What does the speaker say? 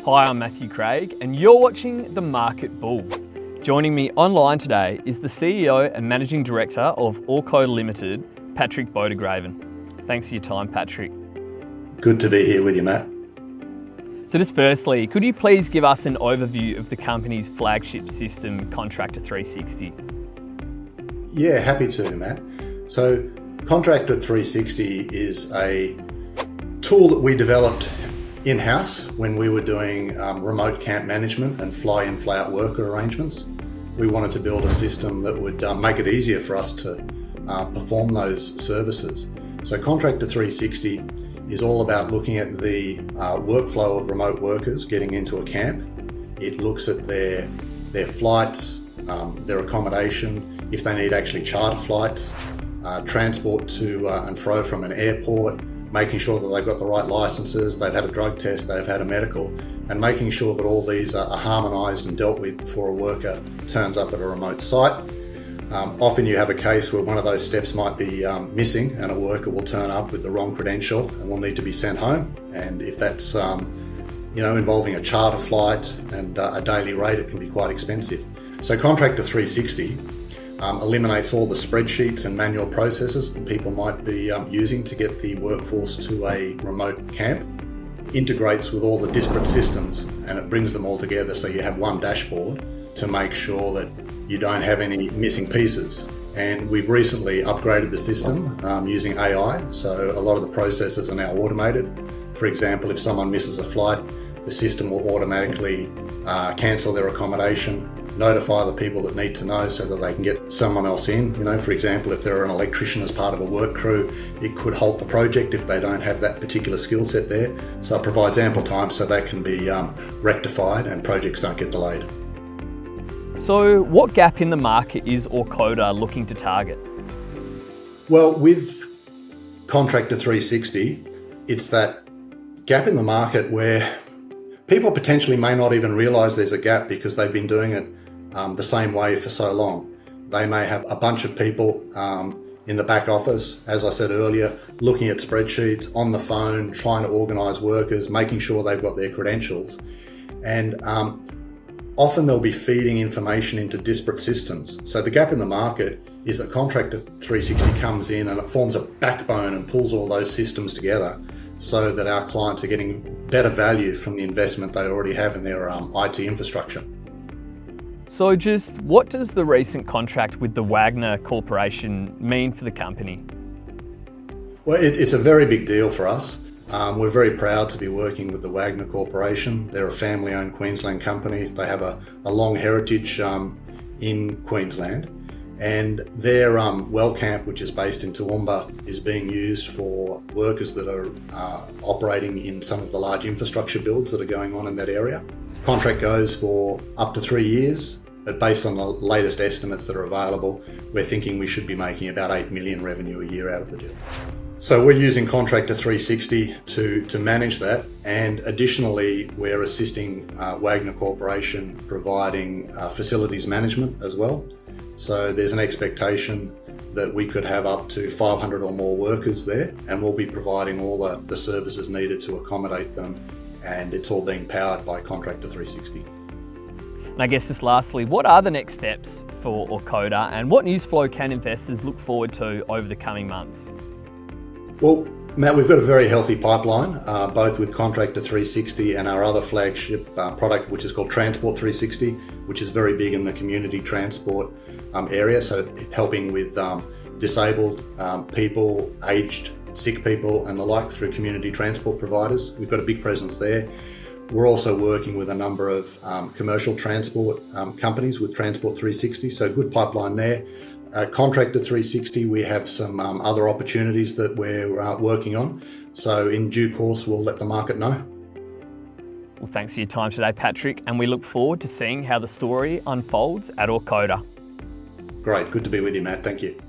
Hi, I'm Matthew Craig and you're watching The Market Bull. Joining me online today is the CEO and Managing Director of Orcoda Limited, Patrick Bodegraven. Thanks for your time, Patrick. Good to be here with you, Matt. So just firstly, could you please give us an overview of the company's flagship system, Contractor360? Yeah, happy to, Matt. So Contractor360 is a tool that we developed in-house when we were doing remote camp management and fly-in, fly-out worker arrangements. We wanted to build a system that would make it easier for us to perform those services. So Contractor360 is all about looking at the workflow of remote workers getting into a camp. It looks at their flights, their accommodation, if they need actually charter flights, transport to and fro from an airport, making sure that they've got the right licenses, they've had a drug test, they've had a medical, and making sure that all these are harmonised and dealt with before a worker turns up at a remote site. Often you have a case where one of those steps might be missing and a worker will turn up with the wrong credential and will need to be sent home. And if that's involving a charter flight and a daily rate, it can be quite expensive. So Contractor360 eliminates all the spreadsheets and manual processes that people might be using to get the workforce to a remote camp, integrates with all the disparate systems, and it brings them all together so you have one dashboard to make sure that you don't have any missing pieces. And we've recently upgraded the system using AI, so a lot of the processes are now automated. For example, if someone misses a flight, the system will automatically cancel their accommodation, notify the people that need to know so that they can get someone else in. For example, if they're an electrician as part of a work crew, it could halt the project if they don't have that particular skill set there. So it provides ample time so that can be rectified and projects don't get delayed. So what gap in the market is Orcoda looking to target? Well, with Contractor360, it's that gap in the market where people potentially may not even realise there's a gap because they've been doing it the same way for so long. They may have a bunch of people in the back office, as I said earlier, looking at spreadsheets, on the phone, trying to organise workers, making sure they've got their credentials. And often they'll be feeding information into disparate systems. So the gap in the market is that Contractor360 comes in and it forms a backbone and pulls all those systems together so that our clients are getting better value from the investment they already have in their IT infrastructure. So just what does the recent contract with the Wagner Corporation mean for the company? Well, it's a very big deal for us. We're very proud to be working with the Wagner Corporation. They're a family-owned Queensland company. They have a long heritage in Queensland. And their well camp, which is based in Toowoomba, is being used for workers that are operating in some of the large infrastructure builds that are going on in that area. Contract goes for up to 3 years, but based on the latest estimates that are available, we're thinking we should be making about 8 million revenue a year out of the deal. So we're using Contractor360 to manage that, and additionally we're assisting Wagner Corporation providing facilities management as well. So there's an expectation that we could have up to 500 or more workers there, and we'll be providing all the services needed to accommodate them, and it's all being powered by Contractor360. And I guess just lastly, what are the next steps for Orcoda and what news flow can investors look forward to over the coming months? Well, Matt, we've got a very healthy pipeline, both with Contractor360 and our other flagship product, which is called Transport360, which is very big in the community transport area, so helping with disabled people, aged, sick people and the like through community transport providers. We've got a big presence there. We're also working with a number of commercial transport companies with Transport360, so good pipeline there. Contractor360, we have some other opportunities that we're working on. So in due course, we'll let the market know. Well, thanks for your time today, Patrick, and we look forward to seeing how the story unfolds at Orcoda. Great, good to be with you, Matt. Thank you.